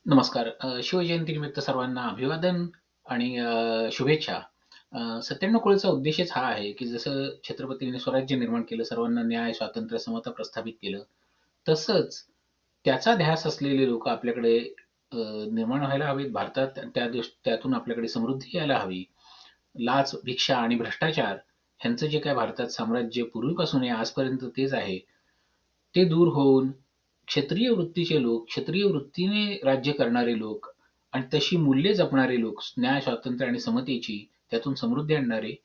नमस्कार. शिवजयंतीनिमित्त सर्वांना अभिवादन आणि शुभेच्छा. 97 कोळीचा उद्देशच हा आहे, की जसं छत्रपतींनी स्वराज्य निर्माण केलं, सर्वांना न्याय, स्वातंत्र्य, समता प्रस्थापित केलं, तसंच त्याचा ध्यास असलेले लोकं आपल्याकडे अ, निर्माण व्हायला हवेत भारतात. त्यातून आपल्याकडे समृद्धी यायला हवी. लाच, भिक्षा आणि भ्रष्टाचार ह्यांचं जे काही भारतात साम्राज्य पूर्वीपासून आहे, आजपर्यंत तेच आहे. ते दूर होऊन क्षत्रिय वृत्तीचे लोक, क्षत्रिय वृत्तीने राज्य करणारे लोक आणि तशी मूल्ये जपणारे लोक, न्याय, स्वातंत्र्य आणि समतेची त्यातून समृद्धी आणणारे,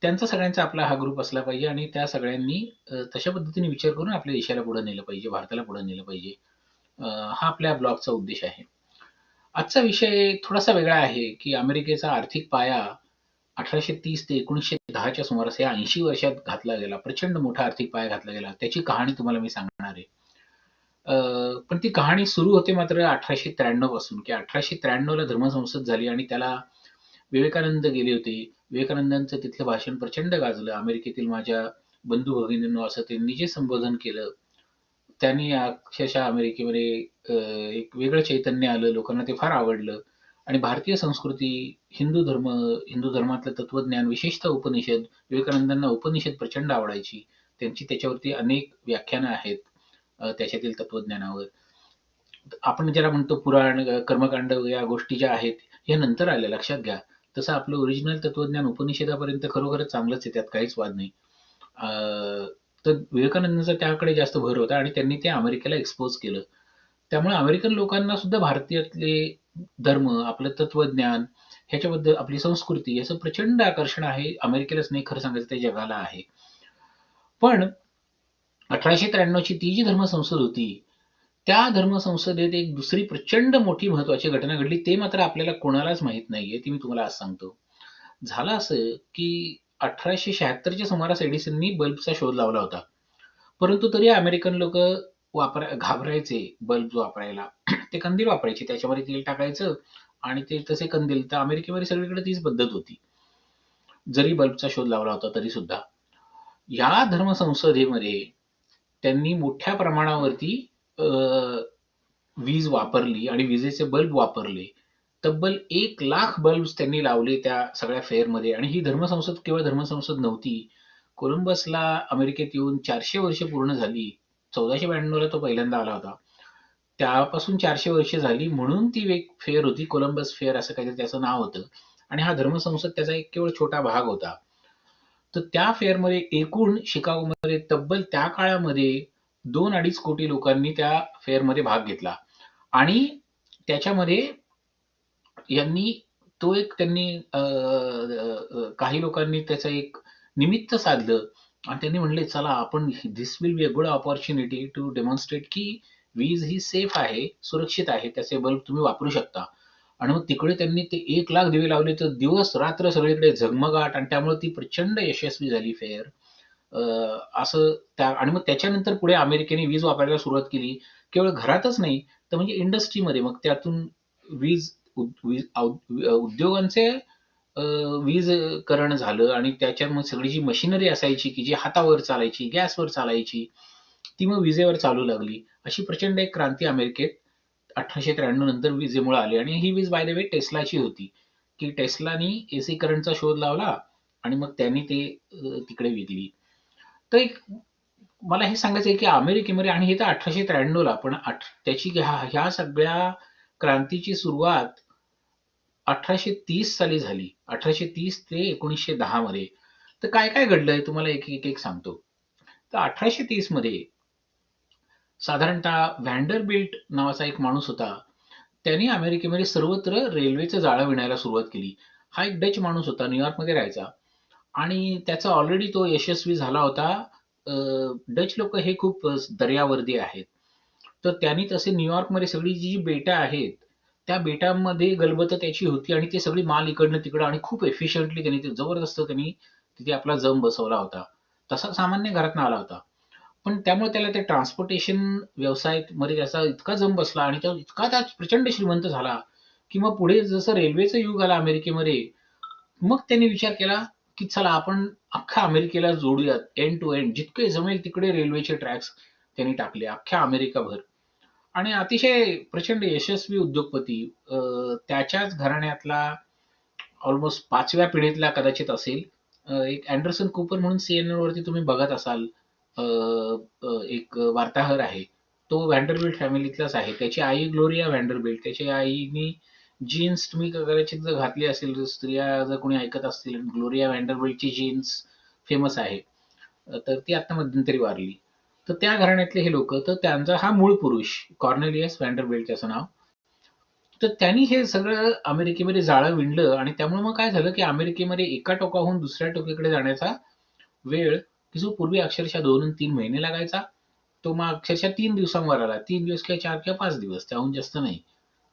त्यांचा सगळ्यांचा आपला हा ग्रुप असला पाहिजे आणि त्या सगळ्यांनी तशा पद्धतीने विचार करून आपल्या देशाला पुढे नेलं पाहिजे, भारताला पुढे नेलं पाहिजे. हा आपल्या ब्लॉगचा उद्देश आहे. आजचा विषय थोडासा वेगळा आहे, की अमेरिकेचा आर्थिक पाया 1830 ते 1910च्या सुमारास या 80 वर्षात घातला गेला. प्रचंड मोठा आर्थिक पाया घातला गेला. त्याची कहाणी तुम्हाला मी सांगणार आहे. अ, पण ती कहाणी सुरू होते मात्र 1893 पासून, की 1893 ला धर्मसंसद झाली आणि त्याला विवेकानंद गेले होते. विवेकानंदांचं तिथलं भाषण प्रचंड गाजलं. अमेरिकेतील माझ्या बंधू-भगिनींनो असं त्यांनी जे संबोधन केलं, त्यांनी अक्षरशः अमेरिकेमध्ये एक वेगळं चैतन्य आलं. लोकांना ते फार आवडलं आणि भारतीय संस्कृती, हिंदू धर्म, हिंदू धर्मातलं तत्त्वज्ञान, विशेषतः उपनिषद, विवेकानंदांना उपनिषद प्रचंड आवडायची. त्यांची त्याच्यावरती अनेक व्याख्यानं आहेत त्याच्यातील तत्त्वज्ञानावर. आपण ज्याला म्हणतो पुराण, कर्मकांड या गोष्टी ज्या आहेत, ह्या नंतर आल्या लक्षात घ्या. तसं आपलं ओरिजिनल तत्त्वज्ञान उपनिषदापर्यंत खरोखरच चांगलंच आहे, त्यात काहीच वाद नाही. अ, तर विवेकानंदांचा त्याकडे जास्त भर होता आणि त्यांनी ते अमेरिकेला एक्सपोज केलं. त्यामुळे अमेरिकन लोकांना सुद्धा भारतीयातले धर्म, आपलं तत्त्वज्ञान, ह्याच्याबद्दल आपली संस्कृती याचं प्रचंड आकर्षण आहे. अमेरिकेलाच नाही, खरं सांगायचं तर जगाला आहे. पण 1893 ची ती जी धर्मसंसद होती, त्या धर्मसंसदेत एक दुसरी प्रचंड मोठी महत्त्वाची घटना घडली. ते मात्र आपल्याला कोणालाच माहीत नाहीये. ती मी तुम्हाला आज सांगतो. झालं असं, की 1876च्या सुमारास एडिसननी बल्बचा शोध लावला होता. परंतु तरी अमेरिकन लोकं घाबरायचे बल्ब वापरायला. ते कंदील वापरायचे. त्याच्यामध्ये तेल टाकायचं आणि ते तसे कंदील. तर अमेरिकेमध्ये सगळीकडे तीच पद्धत होती. जरी बल्बचा शोध लावला होता तरीसुद्धा. या धर्मसंसदेमध्ये त्यांनी मोठ्या प्रमाणावरती अ, वीज वापरली आणि विजेचे बल्ब वापरले. तब्बल 1,00,000 बल्ब्स त्यांनी लावले त्या सगळ्या फेअरमध्ये आणि ही धर्मसंसद केवळ धर्मसंसद नव्हती. कोलंबसला अमेरिकेत येऊन 400 वर्ष पूर्ण झाली. 1492 ला तो पहिल्यांदा आला होता. त्यापासून 400 वर्ष झाली म्हणून ती एक फेअर होती. कोलंबस फेअर असं काहीतरी त्याचं नाव होतं आणि हा धर्मसंसद त्याचा एक केवळ छोटा भाग होता. तर त्या फेअरमध्ये एकूण शिकागोमध्ये तब्बल त्या काळामध्ये 2-2.5 कोटी लोकांनी त्या फेअरमध्ये भाग घेतला आणि त्याच्यामध्ये यांनी तो एक त्यांनी काही लोकांनी त्याचं एक निमित्त साधलं आणि त्यांनी म्हणले, "चला आपण this will be a good opportunity to demonstrate की वीज ही सेफ आहे, सुरक्षित आहे. त्याचे बल्ब तुम्ही वापरू शकता." आणि मग तिकडे त्यांनी ते 1,00,000 दिवे लावले, तर दिवस-रात्र सगळीकडे झगमगाट आणि त्यामुळे ती प्रचंड यशस्वी झाली फेअर. अ, असं त्या आणि मग त्याच्यानंतर पुढे अमेरिकेने वीज वापरायला सुरुवात केली. केवळ घरातच नाही, तर म्हणजे इंडस्ट्रीमध्ये मग त्यातून वीज उद्योगांचे अ, वीजकरण झालं आणि त्याच्यात मग सगळी जी मशिनरी असायची, की जी हातावर चालायची, गॅसवर चालायची, ती मग विजेवर चालू लागली. अशी प्रचंड एक क्रांती अमेरिकेत 1893 नंतर विजेमुळे आली आणि ही वीज बाय द वे टेस्लाची होती, की टेस्लानी एसी करंटचा शोध लावला आणि मग त्यांनी ते तिकडे विकली. तर एक मला हे सांगायचं आहे, की अमेरिकेमध्ये आणि हे तर 1893 ला पण त्याची ह्या सगळ्या क्रांतीची सुरुवात 1830 साली झाली. 1830 ते 1910 मध्ये. तर काय-काय घडलंय तुम्हाला एक सांगतो. तर 1830 मध्ये साधारणतः व्हॅन्डरबिल्ट नावाचा एक माणूस होता. त्याने अमेरिकेमध्ये सर्वत्र रेल्वेचं जाळं विणायला सुरुवात केली. हा एक डच माणूस होता, न्यूयॉर्कमध्ये राहायचा आणि त्याचा ऑलरेडी तो यशस्वी झाला होता. अ, डच लोकं हे खूप दर्यावर्दी आहेत. तर त्यांनी तसे न्यूयॉर्कमध्ये सगळी जी बेटं आहेत, त्या बेटांमध्ये गलबतं त्याची होती आणि ते सगळी माल इकडनं-तिकडं आणि खूप एफिशियंटली त्यांनी ते जबरदस्त त्यांनी तिथे आपला जम बसवला होता. तसा सामान्य घरातनं आला होता. पण त्यामुळे त्याला ते ट्रान्सपोर्टेशन व्यवसायामध्ये त्याचा इतका जम बसला आणि तो इतका त्या प्रचंड श्रीमंत झाला, की मग पुढे जसं रेल्वेचं युग आलं अमेरिकेमध्ये, मग त्यांनी विचार केला, की चला आपण अख्ख्या अमेरिकेला जोडूयात एंड टू एंड. जितके जमेल तिकडे रेल्वेचे ट्रॅक्स त्यांनी टाकले, अख्ख्या अमेरिकाभर. आणि अतिशय प्रचंड यशस्वी उद्योगपती. त्याच्याच घराण्यातला ऑलमोस्ट 5व्या पिढीतला कदाचित असेल. एक अँडरसन कूपर म्हणून CNN वरती तुम्ही बघत असाल. अ, एक वार्ताहर आहे. तो व्हॅन्डरबिल्ट फॅमिलीतलाच आहे. त्याची आई ग्लोरिया व्हॅन्डरबिल्ट. त्याच्या आईनी जीन्स तुम्ही कदाचित जर घातली असेल, जर स्त्रिया जर कोणी ऐकत असतील, ग्लोरिया व्हॅन्डरबिल्टची जीन्स फेमस आहे. तर ती आता मध्यंतरी वारली. तर त्या घराण्यातले हे लोक, तर त्यांचा हा मूळ पुरुष कॉर्नेलियस व्हॅन्डरबिल्ट त्याचं नाव. तर त्यांनी हे सगळं अमेरिकेमध्ये जाळं विणलं आणि त्यामुळे मग काय झालं, की अमेरिकेमध्ये एका टोकाहून दुसऱ्या टोकाकडे जाण्याचा वेळ, की जो पूर्वी अक्षरशः 2 आणि 3 महिने लागायचा, तो मग अक्षरशः 3 दिवसांवर आला. 3 दिवस किंवा 4 किंवा 5 दिवस, त्याहून जास्त नाही.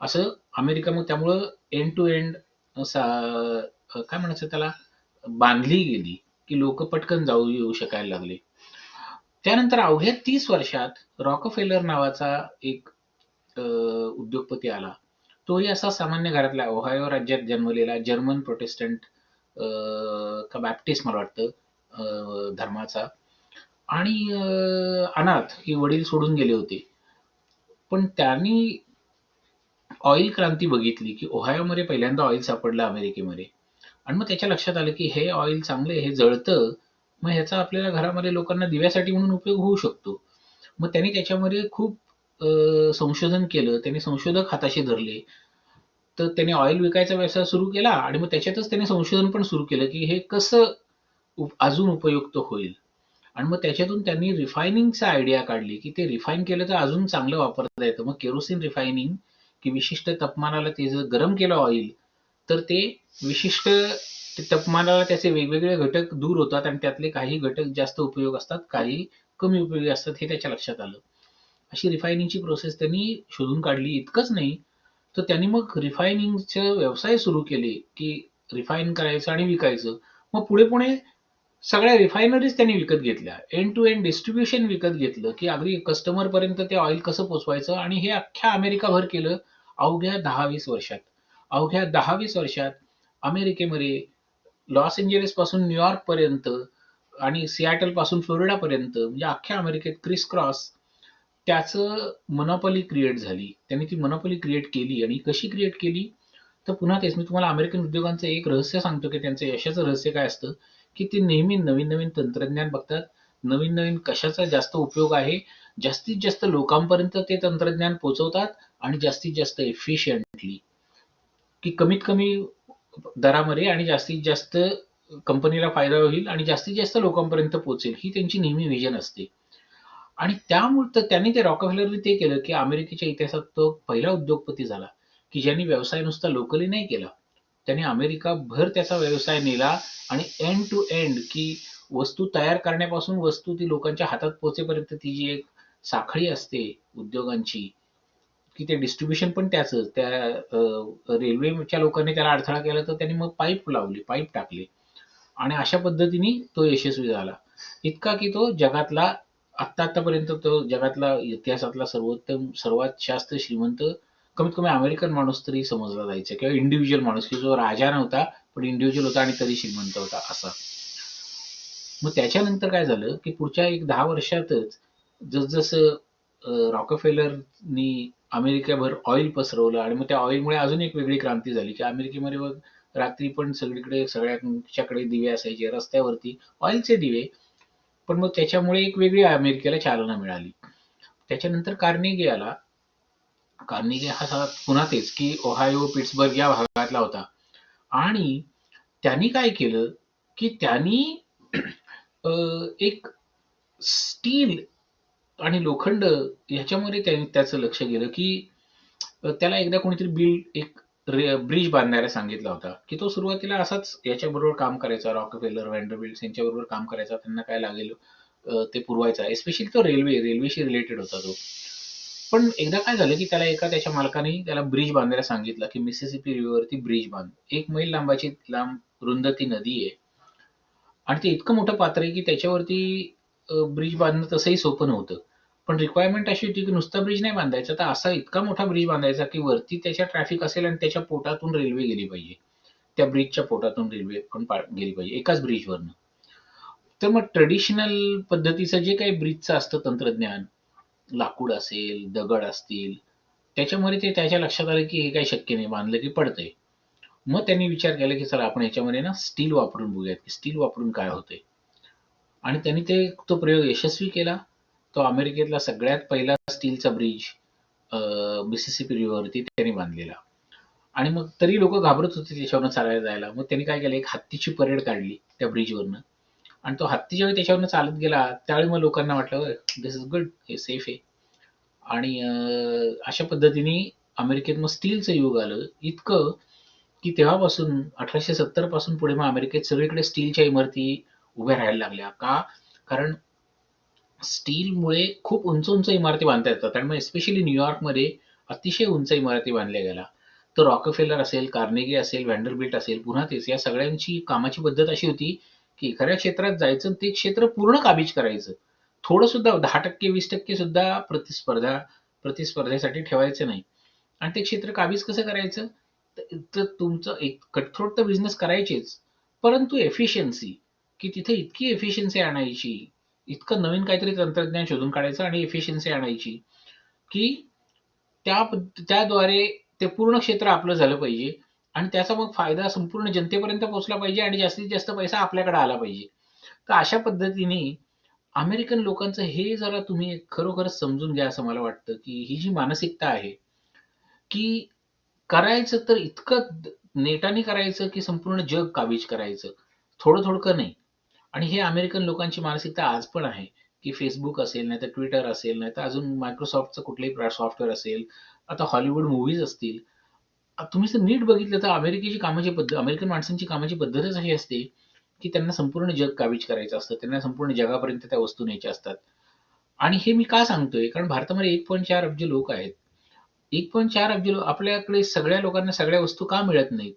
असं अमेरिका मग त्यामुळं एंड टू एंड काय म्हणायचं त्याला, बांधली गेली, की लोक पटकन जाऊ येऊ शकायला लागले. त्यानंतर अवघ्या 30 वर्षात रॉकफेलर नावाचा एक उद्योगपती आला. तोही असा सामान्य घरातला, ओहायो राज्यात जन्मलेला जर्मन प्रोटेस्टंट का बॅप्टिस्ट मला वाटतं धर्माचा, आणि अनाथ, की वडील सोडून गेले होते. पण त्यांनी ऑइल क्रांती बघितली, की ओहायोमध्ये पहिल्यांदा ऑइल सापडलं अमेरिकेमध्ये. आणि मग त्याच्या लक्षात आलं, की हे ऑइल चांगलं आहे, हे जळतं. मग ह्याचा आपल्याला घरामध्ये लोकांना दिव्यासाठी म्हणून उपयोग होऊ शकतो. मग त्यांनी त्याच्यामध्ये खूप संशोधन केलं. त्यांनी संशोधक हाताशी धरले. तर त्याने ऑइल विकायचा व्यवसाय सुरू केला आणि मग त्याच्यातच त्याने संशोधन पण सुरू केलं, की हे कसं अजून उपयुक्त होईल. आणि मग त्याच्यातून त्यांनी रिफायनिंगचा आयडिया काढली, की ते रिफाईन केलं तर अजून चांगलं वापरता येतं. मग केरोसिन रिफायनिंग, की विशिष्ट तापमानाला ते जर गरम केलं ऑइल, तर ते विशिष्ट तापमानाला त्याचे वेगवेगळे घटक दूर होतात आणि त्यातले काही घटक जास्त उपयोग असतात, काही कमी उपयोगी असतात, हे त्याच्या लक्षात आलं. अशी रिफायनिंगची प्रोसेस त्यांनी शोधून काढली. इतकंच नाही, तर त्यांनी मग रिफायनिंगचे व्यवसाय सुरू केले, की रिफाईन करायचं आणि विकायचं. मग पुढे सगळ्या रिफायनरीज त्यांनी विकत घेतल्या. एंड टू एंड डिस्ट्रिब्युशन विकत घेतलं, की अगदी कस्टमरपर्यंत ते ऑइल कसं पोहोचवायचं, आणि हे अख्ख्या अमेरिकाभर केलं अवघ्या 10-20 वर्षात. अवघ्या 10-20 वर्षात अमेरिकेमध्ये लॉस एंजेलिस पासून न्यूयॉर्क पर्यंत आणि सियाटल पासून फ्लोरिडा पर्यंत, म्हणजे अख्ख्या अमेरिकेत क्रिस क्रॉस त्याचं मोनोपॉली क्रिएट झाली. त्यांनी ती मोनोपॉली क्रिएट केली. आणि कशी क्रिएट केली, तर पुन्हा तेच मी तुम्हाला अमेरिकन उद्योगांचं एक रहस्य सांगतो, की त्यांचं यशाचं रहस्य काय असतं, की ते नेहमी नवीन-नवीन तंत्रज्ञान बघतात. नवीन-नवीन कशाचा जास्त उपयोग आहे, जास्तीत जास्त लोकांपर्यंत ते तंत्रज्ञान पोहोचवतात आणि जास्तीत जास्त एफिशियंटली, की कमीत कमी दरामध्ये आणि जास्तीत जास्त कंपनीला फायदा होईल आणि जास्तीत जास्त लोकांपर्यंत पोहोचेल, ही त्यांची नेहमी व्हिजन असते. आणि त्यामुळे तर त्यांनी ते रॉकफेलरनी ते केलं, की अमेरिकेच्या इतिहासात तो पहिला उद्योगपती झाला, की ज्यांनी व्यवसाय नुसता लोकली नाही केला. त्याने अमेरिकाभर त्याचा व्यवसाय नेला आणि एंड टू एंड, की वस्तू तयार करण्यापासून वस्तू ती लोकांच्या हातात पोहोचेपर्यंत ती जी एक साखळी असते उद्योगांची, की ते डिस्ट्रिब्युशन पण त्याचंच. त्या रेल्वेच्या लोकांनी त्याला अडथळा केला, तर त्यांनी मग पाईप लावली, पाईप टाकले. आणि अशा पद्धतीने तो यशस्वी झाला. इतका की तो जगातला आत्तापर्यंत तो जगातला इतिहासातला सर्वात जास्त श्रीमंत, कमीत कमी अमेरिकन माणूस तरी समजला जायचा, किंवा इंडिव्हिज्युअल माणूस, की जो राजा नव्हता पण इंडिव्हिज्युअल होता आणि तरी श्रीमंत होता असा. मग त्याच्यानंतर काय झालं, की पुढच्या एक 10 वर्षातच जसजसं रॉकफेलरनी अमेरिकाभर ऑइल पसरवलं आणि मग त्या ऑइलमुळे अजून एक वेगळी क्रांती झाली, की अमेरिकेमध्ये मग रात्री पण सगळीकडे सगळ्यांच्याकडे दिवे असायचे रस्त्यावरती, ऑइलचे दिवे. पण मग त्याच्यामुळे एक वेगळी अमेरिकेला चालना मिळाली. त्याच्यानंतर कार्नेगी आला. कार्नेगी हा पुन्हा तेच, की ओहायो, पिट्सबर्ग या भागातला होता. आणि त्यांनी काय केलं, की त्यांनी एक स्टील आणि लोखंड ह्याच्यामध्ये त्यांनी त्याचं लक्ष गेलं, की त्याला एकदा कोणीतरी एक ब्रिज बांधणाऱ्या सांगितला होता, की तो सुरुवातीला असाच याच्याबरोबर काम करायचा, रॉकफेलर, व्हॅन्डरबिल्ट यांच्याबरोबर काम करायचा. त्यांना काय लागेल ते पुरवायचा. एस्पेशली तो रेल्वेशी रिलेटेड होता तो. पण एकदा काय झालं, की त्याच्या मालकाने त्याला ब्रिज बांधायला सांगितलं, की मिसिसिपी रिव्हरवरती ब्रिज बांध. 1 मैल रुंद ती नदी आहे. आणि ते इतकं मोठं पात्र आहे, की त्याच्यावरती ब्रिज बांधणं तसंही सोपं नव्हतं. पण रिक्वायरमेंट अशी होती, की नुसता ब्रिज नाही बांधायचा, तर असा इतका मोठा ब्रिज बांधायचा, की वरती त्याच्या ट्रॅफिक असेल आणि त्याच्या पोटातून रेल्वे गेली पाहिजे. त्या ब्रिजच्या पोटातून रेल्वे पण गेली पाहिजे एकाच ब्रिजवरनं. तर मग ट्रेडिशनल पद्धतीचं जे काही ब्रिजचं असतं तंत्रज्ञान, लाकूड असेल, दगड असतील, त्याच्यामध्ये ते त्याच्या लक्षात आलं की हे काही शक्य नाही, बांधलं की पडतंय. मग त्यांनी विचार केला की चला आपण याच्यामध्ये ना स्टील वापरून बघूयात, की स्टील वापरून काय होतंय. आणि त्यांनी तो प्रयोग यशस्वी केला. तो अमेरिकेतला सगळ्यात पहिला स्टीलचा ब्रिज मिसिसिपी रिव्हरवरती त्यांनी बांधलेला. आणि मग तरी लोक घाबरत होते त्याच्यावरनं चालायला जायला. मग त्यांनी काय केलं, एक हत्तीची परेड काढली त्या ब्रिजवरनं. आणि तो हत्ती ज्यावेळी त्याच्यावरनं चालत गेला, त्यावेळी मग लोकांना वाटलं, दिस इज गुड, हे सेफ आहे. आणि अशा पद्धतीने अमेरिकेत मग स्टीलचं युग आलं. इतकं की तेव्हापासून 1870 पासून पुढे मग अमेरिकेत सगळीकडे स्टीलच्या इमारती उभ्या राहायला लागल्या. का? कारण स्टीलमुळे खूप उंच उंच इमारती बांधता येतात आणि मग एस्पेशली न्यूयॉर्कमध्ये अतिशय उंच इमारती बांधल्या गेल्या. तर रॉकफेलर असेल, कार्नेगी असेल, व्हॅन्डरबिल्ट असेल, पुन्हा तेच या सगळ्यांची कामाची पद्धत अशी होती की एखाद्या क्षेत्रात जायचं आणि ते क्षेत्र पूर्ण काबीज करायचं. थोडं सुद्धा 10% 20% सुद्धा प्रतिस्पर्धेसाठी ठेवायचं नाही. आणि ते क्षेत्र काबीज कसं करायचं? तर तुमचं एक कटथ्रोट तर बिझनेस करायचेच, परंतु एफिशियन्सी, की तिथे इतकी एफिशियन्सी आणायची, इतकं नवीन काहीतरी तंत्रज्ञान शोधून काढायचं आणि एफिशियन्सी आणायची, की त्याद्वारे ते पूर्ण क्षेत्र आपलं झालं पाहिजे आणि त्याचा मग फायदा संपूर्ण जनतेपर्यंत पोहोचला पाहिजे आणि जास्तीत जास्त पैसा आपल्याकडे आला पाहिजे. तर अशा पद्धतीने अमेरिकन लोकांचं हे जरा तुम्ही खरोखरच समजून घ्या असं मला वाटतं, की ही जी मानसिकता आहे, की करायचं तर इतकं नेटाने करायचं, की संपूर्ण जग काबीज करायचं. थोडं-थोडकं नाही. आणि हे अमेरिकन लोकांची मानसिकता आज पण आहे, की Facebook असेल, नाहीतर Twitter असेल, नाहीतर अजून Microsoftचं कुठलंही सॉफ्टवेअर असेल, आता हॉलिवूड मूव्हीज असतील. तुम्ही जर नीट बघितलं तर अमेरिकन माणसांची कामाची पद्धतच अशी असते, की त्यांना संपूर्ण जग काबीज करायचं असतं. त्यांना संपूर्ण जगापर्यंत त्या वस्तू न्यायच्या असतात. आणि हे मी का सांगतोय? कारण भारतामध्ये 1.4 अब्ज लोक आहेत. 1.4 अब्ज आपल्याकडे सगळ्या लोकांना सगळ्या वस्तू का मिळत नाहीत?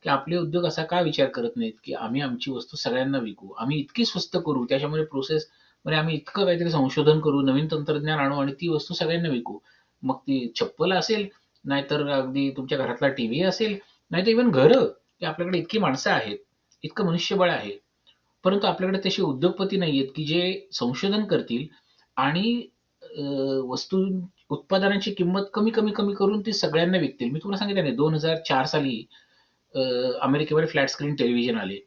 की आपले उद्योग असा का विचार करत नाहीत, की आम्ही आमची वस्तू सगळ्यांना विकू. आम्ही इतकी स्वस्त करू, त्याच्यामध्ये प्रोसेस म्हणजे आम्ही इतकं काहीतरी संशोधन करू, नवीन तंत्रज्ञान आणू आणि ती वस्तू सगळ्यांना विकू. मग ती चप्पल असेल, नाहीतर अगदी तुमच्या घरातला टीव्ही असेल, नाहीतर इव्हन घरं, की आपल्याकडे इतकी माणसं आहेत, इतकं मनुष्यबळ आहे. परंतु आपल्याकडे तसे उद्योगपती नाहीयेत, की जे संशोधन करतील आणि अ, वस्तू उत्पादनाची किंमत कमी, कमी, कमी करून ती सगळ्यांना विकतील. मी तुम्हाला सांगितलं नाही 2004 साली अ, अमेरिकेमध्ये फ्लॅट स्क्रीन टेलिव्हिजन आले.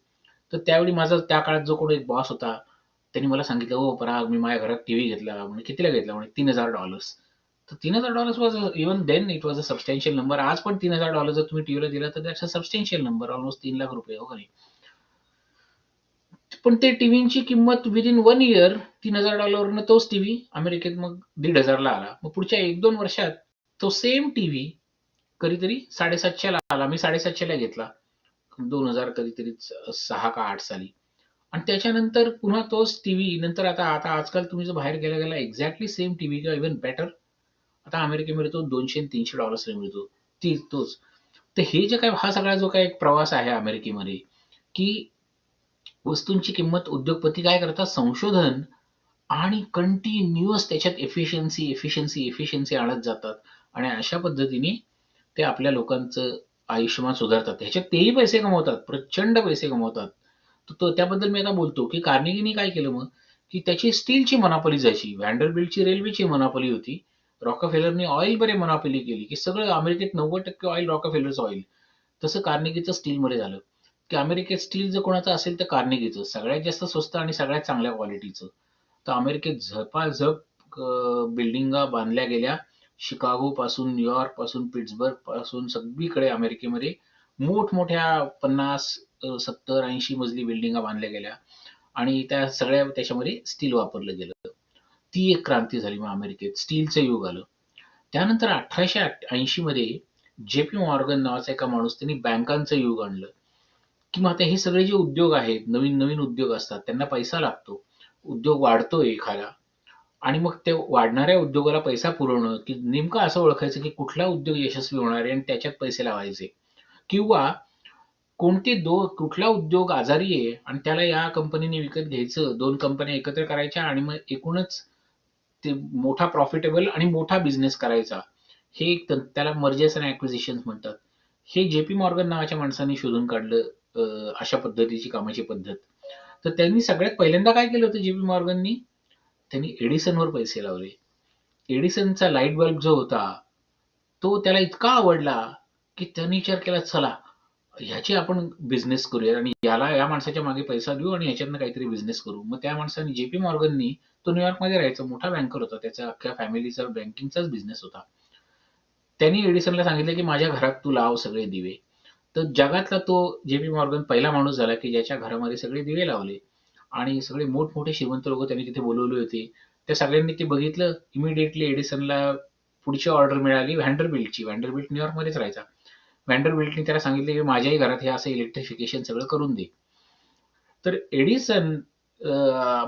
तर त्यावेळी माझा त्या काळात जो कोणी एक बॉस होता, त्यांनी मला सांगितलं, "हो पराग, मी माझ्या घरात टीव्ही घेतला." म्हणे, "कितीला घेतला?" म्हणे, $3,000. तर $3,000 was even then it was a substantial number. आज पण $3,000 जर तुम्ही टीव्हीला दिला तर that's a substantial number, almost ₹3,00,000 हो का नाही? पण ते टीव्हीची किंमत विदिन 1 इयर $3,000 वरनं तोच टीव्ही अमेरिकेत मग 1,500 ला आला. मग पुढच्या 1-2 वर्षात तो सेम टीव्ही कधीतरी 750 ला आला. मी 750 ला घेतला. 2000 कधीतरी 6 का 8 साली. आणि त्याच्यानंतर पुन्हा तोच टीव्ही नंतर आता आता आजकाल तुम्ही जर बाहेर गेला गेला एक्झॅक्टली सेम टीव्ही किंवा इव्हन बेटर आता अमेरिकेमध्ये तो $200-300 ला मिळतो. तोच. तर हे जे काही हा सगळा जो काही एक प्रवास आहे अमेरिकेमध्ये, की वस्तूंची किंमत उद्योगपती काय करतात संशोधन आणि कंटिन्युअस त्याच्यात एफिशियन्सी आणत जातात आणि अशा पद्धतीने ते आपल्या लोकांचं आयुष्यमान सुधारतात. ह्याच्यात तेही पैसे कमवतात, प्रचंड पैसे कमवतात. तर त्याबद्दल मी आता बोलतो, की कार्नेगीने काय केलं मग, की त्याची स्टीलची मोनोपोली जायची. व्हॅन्डरबिल्टची रेल्वेची मोनोपोली होती. रॉकफेलरनी ऑइलमध्ये मोनोपोली केली, की सगळं अमेरिकेत 90% ऑइल रॉकफेलरचं ऑइल. तसं कार्नेगीचं स्टीलमध्ये झालं, की अमेरिकेत स्टील जर कोणाचं असेल तर कार्नेगीचं. सगळ्यात जास्त स्वस्त आणि सगळ्यात चांगल्या क्वालिटीचं. तर अमेरिकेत झपाझप बिल्डिंगा बांधल्या गेल्या. शिकागो पासून, न्यूयॉर्क पासून, पिट्सबर्ग पासून सगळीकडे अमेरिकेमध्ये मोठमोठ्या 50, 70, 80 मजली बिल्डिंगा बांधल्या गेल्या आणि त्या सगळ्या त्याच्यामध्ये स्टील वापरलं गेलं. ती एक क्रांती झाली मग अमेरिकेत. स्टीलचं युग आलं. त्यानंतर 1880 मध्ये जे.पी. मॉर्गन नावाचा एका माणूस त्यांनी बँकांचं युग आणलं. की मग आता हे सगळे जे उद्योग आहेत, नवीन-नवीन उद्योग असतात, त्यांना पैसा लागतो. उद्योग वाढतोय एखादा आणि मग ते वाढणाऱ्या उद्योगाला पैसा पुरवणं, की नेमकं असं ओळखायचं की कुठला उद्योग यशस्वी होणार आहे आणि त्याच्यात पैसे लावायचे किंवा कुठला उद्योग आजारी आहे आणि त्याला या कंपनीने विकत घ्यायचं, 2 कंपन्या एकत्र करायच्या आणि मग एकूणच ते मोठा प्रॉफिटेबल आणि मोठा बिझनेस करायचा. हे एक त्याला मर्जर्स अँड ॲक्विजिशन्स म्हणतात. हे जे.पी. मॉर्गन नावाच्या माणसाने शोधून काढलं अशा पद्धतीची कामाची पद्धत. तर त्यांनी सगळ्यात पहिल्यांदा काय केलं होतं जे.पी. मॉर्गननी? त्यांनी एडिसनवर पैसे लावले. एडिसनचा लाईट बल्ब जो होता, तो त्याला इतका आवडला, की त्याने विचार केला, चला ह्याची आपण बिझनेस करूया आणि या माणसाच्या मागे पैसा देऊ आणि ह्याच्यातनं काहीतरी बिझनेस करू. मग त्या माणसाने जे.पी. मॉर्गननी, तो न्यूयॉर्कमध्ये राहायचा, मोठा बँकर होता. त्याच्या अख्ख्या फॅमिलीचा बँकिंगचाच बिझनेस होता. त्यांनी एडिसनला सांगितलं, की माझ्या घरात तू लाव सगळे दिवे. तर जगातला तो जे.पी. मॉर्गन पहिला माणूस झाला, की ज्याच्या घरामध्ये सगळे दिवे लावले आणि सगळे मोठमोठे श्रीमंत लोकं त्यांनी तिथे बोलावले होते. त्या सगळ्यांनी ते बघितलं. इमिडिएटली एडिसनला पुढची ऑर्डर मिळाली व्हॅन्डरबिल्टची. व्हॅन्डरबिल्ट न्यूयॉर्कमध्येच राहायचा. व्हॅन्डरबिल्टने त्याला सांगितलं, की माझ्याही घरात हे असं इलेक्ट्रिफिकेशन सगळं करून दे. तर एडिसन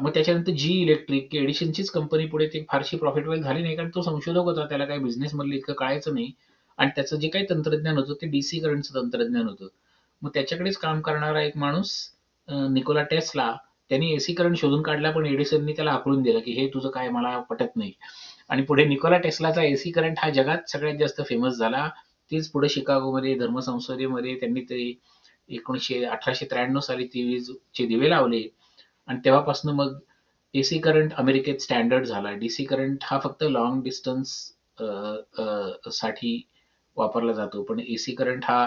मग त्याच्यानंतर जी इलेक्ट्रिक, की एडिसनचीच कंपनी पुढे ती फारशी प्रॉफिटेबल झाली नाही, कारण तो संशोधक होता. त्याला काही बिझनेसमधलं इतकं कळायचं नाही आणि त्याचं जे काही तंत्रज्ञान होतं ते डीसी करंटचं तंत्रज्ञान होतं. मग त्याच्याकडेच काम करणारा एक माणूस निकोला टेस्ला, त्यांनी एसी करंट शोधून काढला, पण एडिसननी त्याला हाकलून दिलं, की हे तुझं काय मला पटत नाही. आणि पुढे निकोला टेस्लाचा एसी करंट हा जगात सगळ्यात जास्त फेमस झाला. तीच पुढे शिकागोमध्ये धर्मसंसदेमध्ये त्यांनी ते 1893 साली ती वीजचे दिवे लावले आणि तेव्हापासून मग एसी करंट अमेरिकेत स्टँडर्ड झाला. डीसी करंट हा फक्त लाँग डिस्टन्स साठी वापरला जातो. पण एसी करंट हा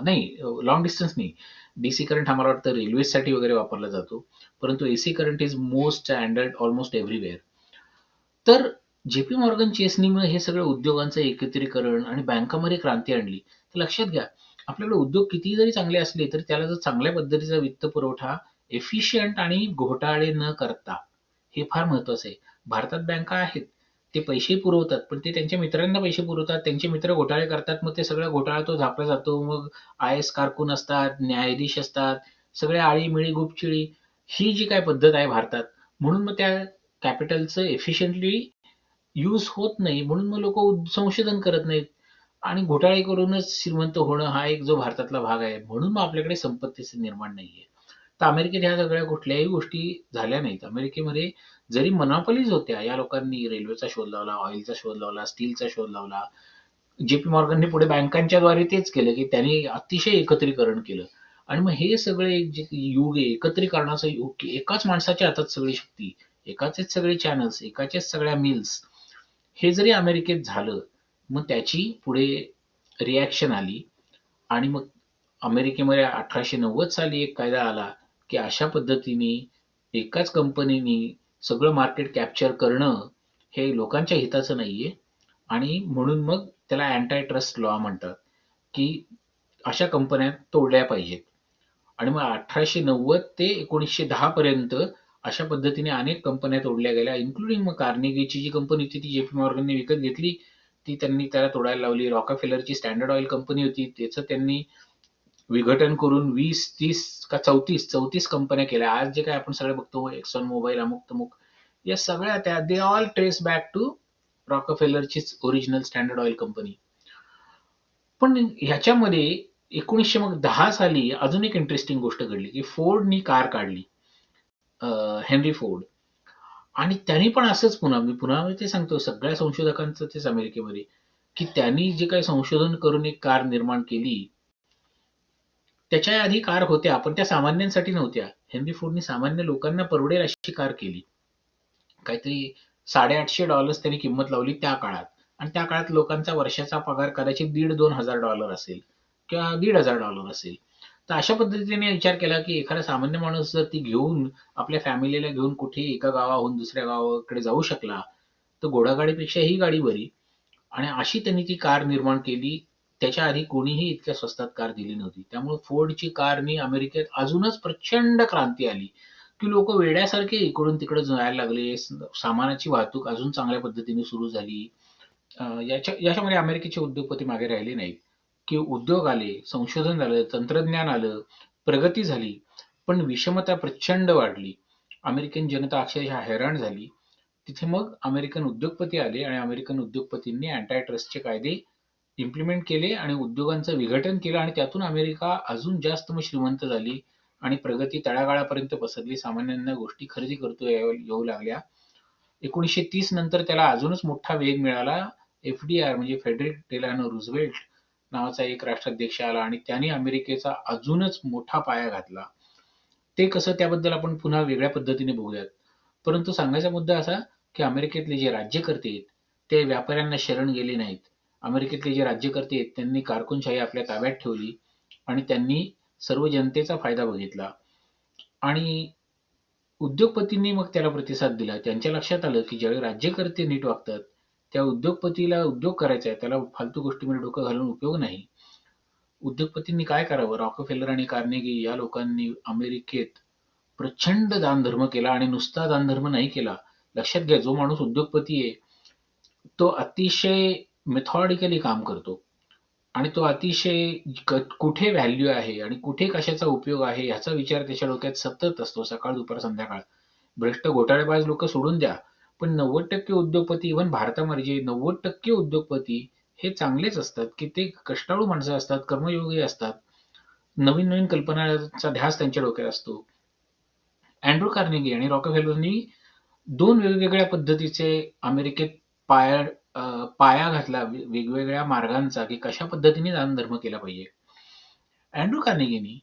नाही, लाँग डिस्टन्स नाही. डीसी करंट हा मला वाटतं रेल्वेसाठी वगैरे वापरला जातो. परंतु AC current is most standard almost everywhere. तर जे.पी. मॉर्गन चेसनी मग हे सगळं उद्योगांचं एकत्रीकरण आणि बँकांमध्ये क्रांती आणली. तर लक्षात घ्या, आपल्याकडे उद्योग कितीही जरी चांगले असले, तरी त्याला जर चांगल्या पद्धतीचा वित्तपुरवठा एफिशियंट आणि घोटाळे न करता, हे फार महत्वाचं आहे. भारतात बँका आहेत. ते पैसे पुरवतात, पण ते त्यांच्या मित्रांना पैसे पुरवतात. त्यांचे मित्र घोटाळे करतात. मग ते सगळा घोटाळा तो झापला जातो. मग आय-एस कारकून असतात, न्यायाधीश असतात, सगळे आळीमिळी, गुपचिळी, ही जी काय पद्धत आहे भारतात, म्हणून मग त्या कॅपिटलचं एफिशियंटली यूज होत नाही. म्हणून मग लोक संशोधन करत नाहीत आणि घोटाळे करूनच श्रीमंत होणं हा एक जो भारतातला भाग आहे. म्हणून मग आपल्याकडे संपत्तीचं निर्माण नाहीये. तर अमेरिकेत ह्या सगळ्या कुठल्याही गोष्टी झाल्या नाहीत. अमेरिकेमध्ये जरी मोनोपॉलीज होत्या, या लोकांनी रेल्वेचा शोध लावला, ऑइलचा शोध लावला, स्टीलचा शोध लावला. जे.पी. मॉर्गनने पुढे बँकांच्या द्वारे तेच केलं, की त्यांनी अतिशय एकत्रीकरण केलं. आणि मग हे सगळे जे युग आहे, एकत्रीकरणाचं युग, की एकाच माणसाच्या हातात सगळी शक्ती, एकाचेच सगळे चॅनल्स, एकाच्याच सगळ्या मिल्स, हे जरी अमेरिकेत झालं, मग त्याची पुढे रिॲक्शन आली आणि मग अमेरिकेमध्ये 1890 साली एक कायदा आला, की अशा पद्धतीने एकाच कंपनीनी सगळं मार्केट कॅप्चर करणं हे लोकांच्या हिताचं नाहीये आणि म्हणून मग त्याला अँटी ट्रस्ट लॉ म्हणतात, की अशा कंपन्या तोडल्या पाहिजेत. आणि मग 1890 ते 1910 पर्यंत अशा पद्धतीने अनेक कंपन्या तोडल्या गेल्या, इन्क्लुडिंग मग कार्नेगीची जी कंपनी होती ती जे.पी. मॉर्गनने विकत घेतली. ती त्यांनी त्याला तोडायला लावली. रॉकफेलरची स्टँडर्ड ऑइल कंपनी होती. त्याचं त्यांनी विघटन करून 20, 30 का 34 कंपन्या केल्या. आज जे काही आपण सगळे बघतो, एक्सॉन मोबाईल, अमुक-तमुक, या सगळ्या त्या they all trace back to रॉकफेलरचीच ओरिजिनल स्टँडर्ड ऑइल कंपनी. पण ह्याच्यामध्ये 1910 साली अजून एक इंटरेस्टिंग गोष्ट घडली, की फोर्डनी कार काढली. Henry Ford. आणि त्यांनी पण असंच मी पुन्हा ते सांगतो, सगळ्या संशोधकांचं तेच अमेरिकेमध्ये, की त्यांनी जे काही संशोधन करून एक कार निर्माण केली, त्याच्या आधी कार होत्या, पण त्या सामान्यांसाठी नव्हत्या. हेनरी फोर्डनी सामान्य लोकांना परवडेल अशी कार केली. काहीतरी $850 त्यांनी किंमत लावली त्या काळात आणि त्या काळात लोकांचा वर्षाचा पगार कदाचित $1,500-2,000 असेल किंवा $1,500 असेल. तर अशा पद्धतीने विचार केला, की एखादा सामान्य माणूस जर ती घेऊन आपल्या फॅमिलीला घेऊन कुठेही एका गावाहून दुसऱ्या गावाकडे जाऊ शकला, तर घोडागाडीपेक्षा ही गाडी बरी. आणि अशी त्यांनी ती कार निर्माण केली. त्याच्या आधी कोणीही इतक्या स्वस्तात कार दिली नव्हती. त्यामुळे फोर्डची कारनी अमेरिकेत अजूनच प्रचंड क्रांती आली, की लोक वेड्यासारखे इकडून-तिकडे जायला लागले. सामानाची वाहतूक अजून चांगल्या पद्धतीने सुरू झाली. याच्यामध्ये अमेरिकेचे उद्योगपती मागे राहिले नाहीत, की उद्योग आले, संशोधन झालं, तंत्रज्ञान आलं, प्रगती झाली. पण विषमता प्रचंड वाढली. अमेरिकन जनता अक्षरशः हैराण झाली. तिथे मग अमेरिकन उद्योगपती आले आणि अमेरिकन उद्योगपतींनी अँटी ट्रस्टचे कायदे इम्प्लिमेंट केले आणि उद्योगांचं विघटन केलं आणि त्यातून अमेरिका अजून जास्त मग श्रीमंत झाली आणि प्रगती तळागाळापर्यंत पसरली. सामान्यांना गोष्टी खरेदी करता येऊ लागल्या. 1930 नंतर त्याला अजूनच मोठा वेग मिळाला. एफडीआर म्हणजे फेडरिक डेलानो रुझवेल्ट नावाचा एक राष्ट्राध्यक्ष आला आणि त्याने अमेरिकेचा अजूनच मोठा पाया घातला. ते कसं, त्याबद्दल आपण पुन्हा वेगळ्या पद्धतीने बघूयात. परंतु सांगायचा मुद्दा असा, की अमेरिकेतले जे राज्यकर्ते आहेत, ते व्यापाऱ्यांना शरण गेले नाहीत. अमेरिकेतले जे राज्यकर्ते आहेत, त्यांनी कारकुनशाही आपल्या ताब्यात ठेवली आणि त्यांनी सर्व जनतेचा फायदा बघितला आणि उद्योगपतींनी मग त्याला प्रतिसाद दिला. त्यांच्या लक्षात आलं, की ज्यावेळी राज्यकर्ते नीट वागतात, त्या उद्योगपतीला उद्योग करायचा आहे, त्याला फालतू गोष्टींमध्ये डोकं घालून उपयोग नाही. उद्योगपतींनी काय करावं? रॉकफेलर आणि कार्नेगी या लोकांनी अमेरिकेत प्रचंड दानधर्म केला आणि नुसता दानधर्म नाही केला. लक्षात घ्या, जो माणूस उद्योगपती आहे, तो अतिशय मेथॉडिकली काम करतो आणि तो अतिशय कुठे व्हॅल्यू आहे आणि कुठे कशाचा उपयोग आहे ह्याचा विचार त्याच्या डोक्यात सतत असतो, सकाळ, दुपार, संध्याकाळ. भ्रष्ट घोटाळेबाज लोक सोडून द्या, पण 90% उद्योगपती, इव्हन भारतामध्ये जे 90% उद्योगपती हे चांगलेच असतात, की ते कष्टाळू माणसं असतात, कर्मयोगी असतात. नवीन नवीन कल्पनांचा ध्यास त्यांच्या डोक्यात असतो. अँड्रू कार्नेगी आणि रॉकफेलरनी दोन वेगवेगळ्या पद्धतीचे अमेरिकेत पाया पाया घातला वेगवेगळ्या मार्गांचा, की कशा पद्धतीने दानधर्म केला पाहिजे. अँड्रू कार्नेगीनी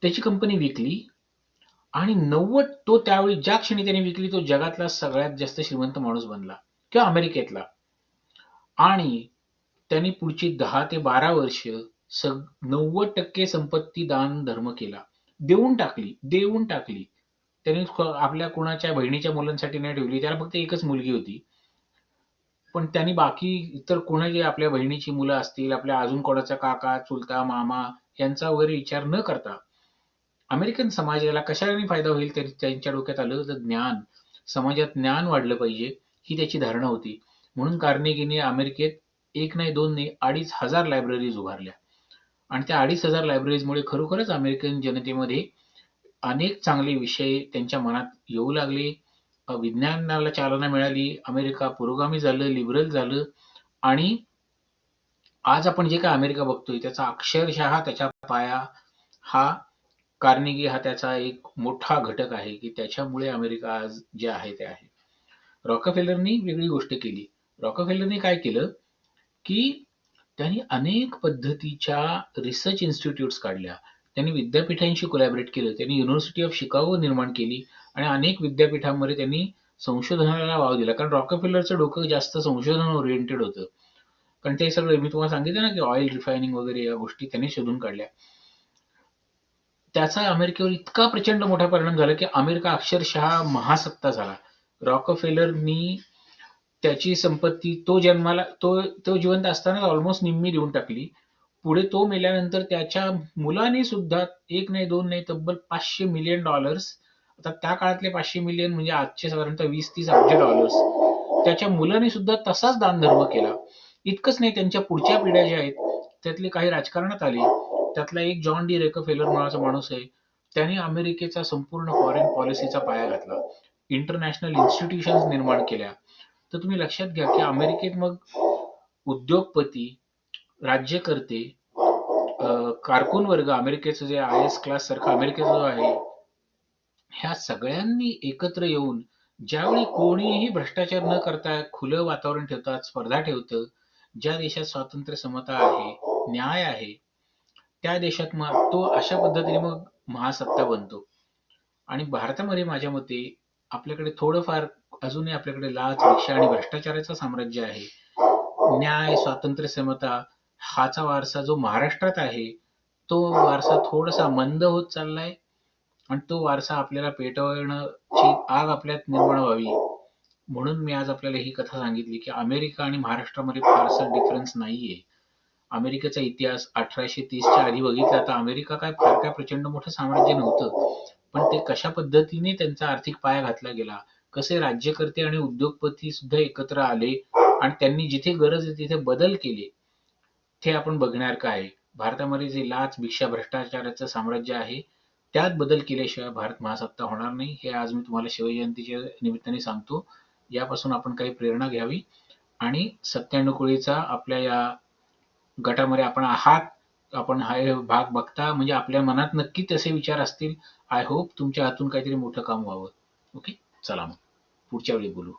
त्याची कंपनी विकली आणि 90 तो त्यावेळी ज्या क्षणी त्याने विकली तो जगातला सगळ्यात जास्त श्रीमंत माणूस बनला किंवा अमेरिकेतला. आणि त्यांनी पुढची 10 ते 12 वर्ष 90% संपत्ती दान धर्म केला. देऊन टाकली. त्याने आपल्या कुणाच्या बहिणीच्या मुलांसाठी नाही ठेवली. त्याला फक्त एकच मुलगी होती. पण त्यांनी बाकी इतर कोणाची आपल्या बहिणीची मुलं असतील, आपल्या अजून कोणाचा काका, चुलता, मामा यांचा वगैरे विचार न करता अमेरिकन समाजाला कशाने फायदा होईल तरी त्यांच्या डोक्यात आलं तर ज्ञान, समाजात ज्ञान वाढलं पाहिजे ही त्याची धारणा होती. म्हणून कार्नेगीने अमेरिकेत एक नाही, दोन नाही, 2,500 लायब्ररीज उभारल्या आणि त्या 2,500 लायब्ररीजमुळे खरोखरच अमेरिकन जनतेमध्ये अनेक चांगले विषय त्यांच्या मनात येऊ लागले. विज्ञानाला चालना मिळाली. अमेरिका पुरोगामी झालं, लिबरल झालं आणि आज आपण जे काही अमेरिका बघतोय त्याचा अक्षरशः त्याच्या पाया हा कार्नेगी हा त्याचा एक मोठा घटक आहे, की त्याच्यामुळे अमेरिका आज जे आहे ते आहे. रॉकफेलरनी वेगळी गोष्ट केली. रॉकफेलरनी काय केलं, की त्यांनी अनेक पद्धतीच्या रिसर्च इन्स्टिट्यूट्स काढल्या. त्यांनी विद्यापीठांशी कोलॅबरेट केलं. त्यांनी युनिव्हर्सिटी ऑफ शिकागो निर्माण केली आणि अनेक विद्यापीठांमध्ये त्यांनी संशोधनाला वाव दिला. कारण रॉकफेलरचं डोकं जास्त संशोधन ओरिएंटेड होतं. कारण ते सगळं मी तुम्हाला सांगितलं ना, की ऑइल रिफायनिंग वगैरे या गोष्टी त्यांनी शोधून काढल्या. त्याचा अमेरिकेवर इतका प्रचंड मोठा परिणाम झाला, की अमेरिका अक्षरशः महासत्ता झाला. रॉकफेलरनी त्याची संपत्ती तो जिवंत असतानाच ऑलमोस्ट निम्मी देऊन टाकली. पुढे तो मेल्यानंतर त्याच्या मुलाने सुद्धा एक नाही, दोन नाही, तब्बल $500 मिलियन. आता त्या काळातले 500 मिलियन म्हणजे आजचे साधारणतः 20-30 अब्ज डॉलर्स. त्याच्या मुलाने सुद्धा तसाच दानधर्म केला. इतकंच नाही, त्यांच्या पुढच्या पिढ्या ज्या आहेत त्यातले काही राजकारणात आले. त्यातला एक जॉन डी रॉकफेलर नावाचा माणूस आहे. त्याने अमेरिकेचा संपूर्ण फॉरेन पॉलिसीचा पाया घातला. इंटरनॅशनल इन्स्टिट्यूशन्स निर्माण केल्या. तर तुम्ही लक्षात घ्या, की अमेरिकेत मग उद्योगपती, राज्यकर्ते, कारकून वर्ग, अमेरिकेचं जे IS क्लास सारखा अमेरिकेचा जो आहे, ह्या सगळ्यांनी एकत्र येऊन ज्यावेळी कोणीही भ्रष्टाचार न करता खुलं वातावरण ठेवतात, स्पर्धा ठेवतं, ज्या देशात स्वातंत्र्य, समता आहे, न्याय आहे, त्या देशात मग तो अशा पद्धतीने मग महासत्ता बनतो. आणि भारतामध्ये माझ्या मते आपल्याकडे थोडंफार अजूनही आपल्याकडे लाच, भिक्षा आणि भ्रष्टाचाराचं साम्राज्य आहे. न्याय, स्वातंत्र्य, समता हाचा वारसा जो महाराष्ट्रात आहे, तो वारसा थोडासा मंद होत चाललाय आणि तो वारसा आपल्याला पेटवण्याची आग आपल्यात निर्माण व्हावी म्हणून मी आज आपल्याला ही कथा सांगितली, की अमेरिका आणि महाराष्ट्रामध्ये फारसा डिफरन्स नाहीये. अमेरिकेचा इतिहास 1830च्या आधी बघितला तर अमेरिका फार काय प्रचंड मोठं साम्राज्य नव्हतं. पण ते कशा पद्धतीने त्यांचा आर्थिक पाया घातला गेला, कसे राज्यकर्ते आणि उद्योगपती सुद्धा एकत्र आले आणि त्यांनी जिथे गरज आहे तिथे बदल केले, ते आपण बघण्यासारखं आहे. भारतामध्ये जे लाच, भिक्षा, भ्रष्टाचाराचं साम्राज्य आहे, त्यात बदल केल्याशिवाय भारत महासत्ता होणार नाही. हे आज मी तुम्हाला शिवजयंतीच्या निमित्ताने सांगतो. यापासून आपण काही प्रेरणा घ्यावी आणि सत्यानुकूळीचा आपल्या या गटामध्ये आपण आहात. आपण हा भाग बघता म्हणजे आपल्या मनात नक्की तसे विचार असतील. आय होप तुमच्या हातून काहीतरी मोठं काम व्हावं. ओके, चला मग पुढच्या वेळी बोलू.